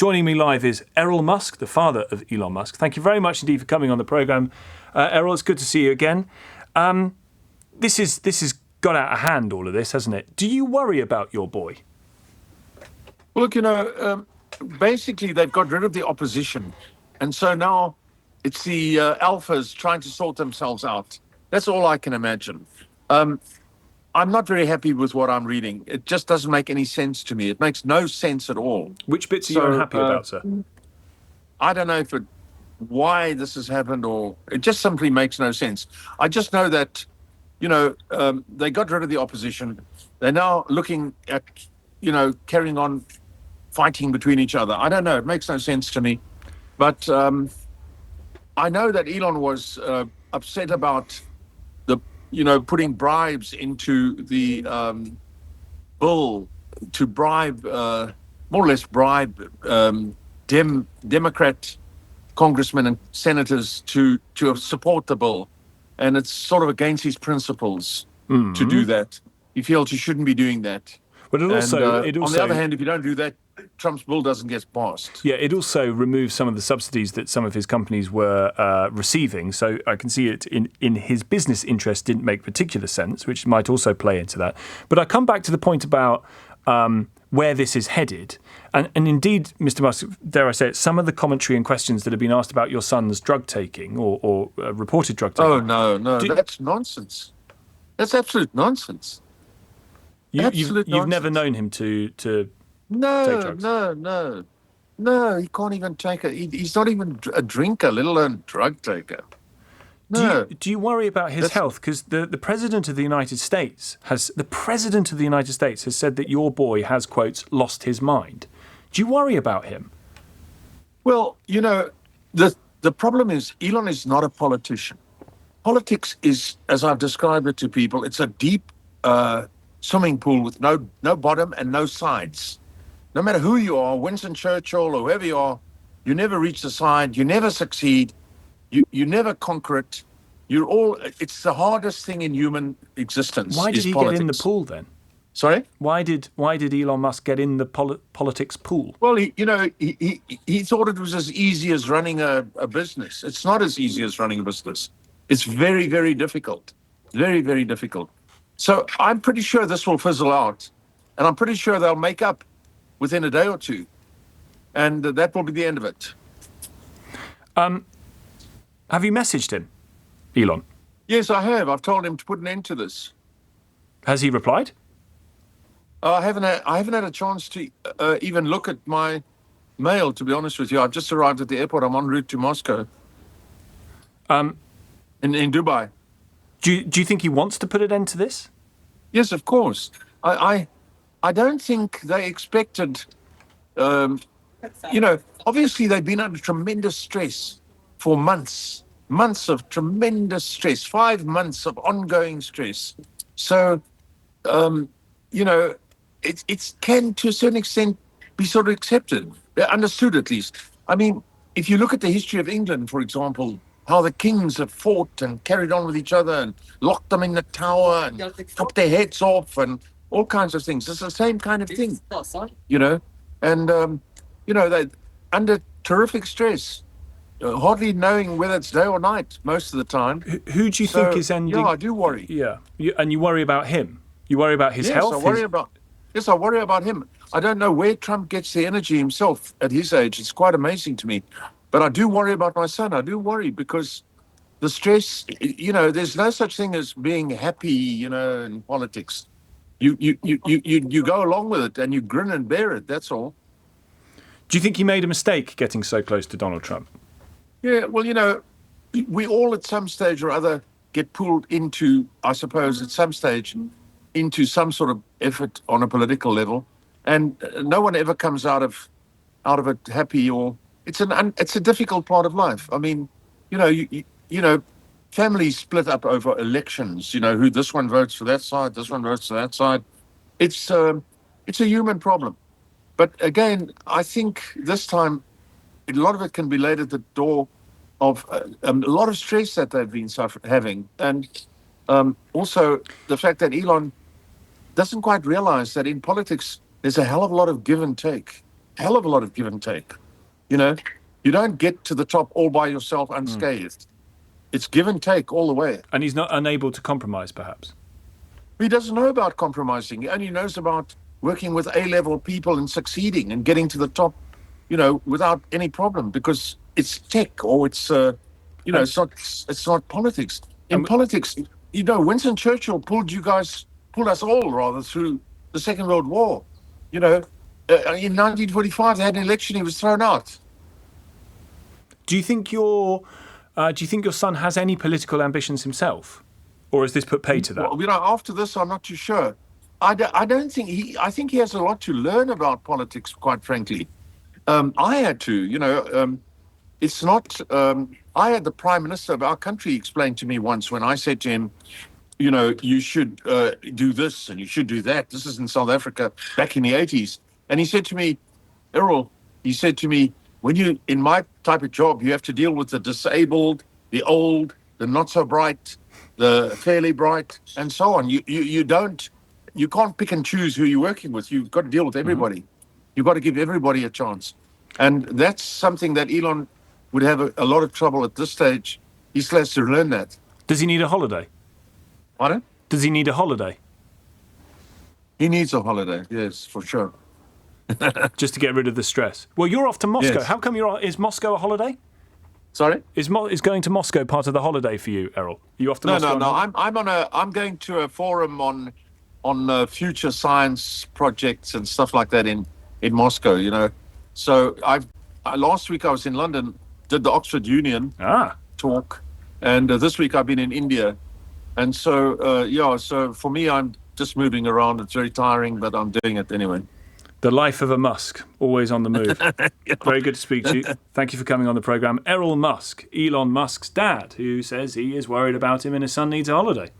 Joining me live is Errol Musk, the father of Elon Musk. Thank you very much indeed for coming on the programme. Errol, it's good to see you again. This has got out of hand, all of this, hasn't it? Do you worry about your boy? Well, look, basically they've got rid of the opposition. And so now it's the alphas trying to sort themselves out. That's all I can imagine. I'm not very happy with what I'm reading. It just doesn't make any sense to me. It makes no sense at all. Which bits are you unhappy about, sir? I don't know why this has happened, or it just simply makes no sense. I just know that, they got rid of the opposition. They're now looking at, carrying on fighting between each other. I don't know. It makes no sense to me. But I know that Elon was upset about putting bribes into the bill to bribe, more or less bribe Democrat congressmen and senators to support the bill. And it's sort of against his principles to do that. He feels he shouldn't be doing that. But it also, on the other hand, if you don't do that, Trump's bill doesn't get passed. Yeah, it also removes some of the subsidies that some of his companies were receiving. So I can see it in his business interest didn't make particular sense, which might also play into that. But I come back to the point about where this is headed. And indeed, Mr. Musk, dare I say it, some of the commentary and questions that have been asked about your son's drug taking or reported drug taking. Oh, no, that's nonsense. That's absolute nonsense. You've never known him to take drugs? No, he can't even take it. He's not even a drinker, let alone drug taker. No. Do you worry about his health? Because the President of the United States has said that your boy has, quotes, lost his mind. Do you worry about him? Well, the problem is Elon is not a politician. Politics is, as I've described it to people, it's a deep swimming pool with no bottom and no sides. No matter who you are, Winston Churchill or whoever you are, you never reach the side, you never succeed, you never conquer it. It's the hardest thing in human existence. Why did he politics. get in the pool then? Sorry? Why did Elon Musk get in the politics pool? Well, he thought it was as easy as running a business. It's not as easy as running a business. It's very, very difficult. Very, very difficult. So I'm pretty sure this will fizzle out, and I'm pretty sure they'll make up within a day or two, and that will be the end of it. Have you messaged him, Elon? Yes, I have. I've told him to put an end to this. Has he replied? I haven't had a chance to even look at my mail, to be honest with you. I've just arrived at the airport. I'm en route to Moscow. In Dubai. Do you think he wants to put an end to this? Yes, of course. I don't think they expected, obviously they've been under tremendous stress for months of tremendous stress, 5 months of ongoing stress. So, it can to a certain extent be sort of accepted, understood at least. I mean, if you look at the history of England, for example, how the kings have fought and carried on with each other and locked them in the tower and chopped their heads off and all kinds of things. It's the same kind of thing, and, they're under terrific stress, hardly knowing whether it's day or night most of the time. Who do you think is ending? Yeah, I do worry. Yeah, and you worry about him? You worry about his health? I worry about him. I don't know where Trump gets the energy himself at his age. It's quite amazing to me. But I do worry about my son. I do worry because the stress, there's no such thing as being happy, in politics. You go along with it and you grin and bear it. That's all. Do you think he made a mistake getting so close to Donald Trump? Yeah, well, we all at some stage or other get pulled into, I suppose, at some stage, into some sort of effort on a political level. And no one ever comes out of it happy or... It's a difficult part of life. I mean, families split up over elections. Who this one votes for that side, this one votes for that side. It's a human problem. But again, I think this time a lot of it can be laid at the door of a lot of stress that they've been having, and also the fact that Elon doesn't quite realize that in politics there's a hell of a lot of give and take. hell of a lot of give and take. You know, you don't get to the top all by yourself unscathed. It's give and take all the way. And he's not unable to compromise, perhaps. He doesn't know about compromising. He only knows about working with A-level people and succeeding and getting to the top, you know, without any problem, because it's tech or it's, you know, it's not politics. In politics, you know, Winston Churchill pulled us all rather through the Second World War. You know, in 1945 they had an election, he was thrown out. Do you think your son has any political ambitions himself, or has this put pay to that? Well, you know, after this, I'm not too sure. I don't think I think he has a lot to learn about politics, quite frankly. I had to, you know, it's not. I had the Prime Minister of our country explain to me once when I said to him, you know, you should do this and you should do that. This is in South Africa back in the 80s. And he said to me, Errol, he said to me, when you, in my type of job, you have to deal with the disabled, the old, the not so bright, the fairly bright, and so on. You can't pick and choose who you're working with. You've got to deal with everybody. You've got to give everybody a chance. And that's something that Elon would have a lot of trouble at this stage. He still has to learn that. Does he need a holiday? Pardon? Does he need a holiday? He needs a holiday, yes, for sure. Just to get rid of the stress. Well, you're off to Moscow. Yes. How come is Moscow a holiday? Sorry? Is going to Moscow part of the holiday for you, Errol? Are you off to Moscow? No. I'm going to a forum on future science projects and stuff like that in Moscow. You know, so last week I was in London, did the Oxford Union talk, and this week I've been in India, and so so for me I'm just moving around. It's very tiring, but I'm doing it anyway. The life of a Musk, always on the move. Yeah. Very good to speak to you. Thank you for coming on the programme. Errol Musk, Elon Musk's dad, who says he is worried about him and his son needs a holiday.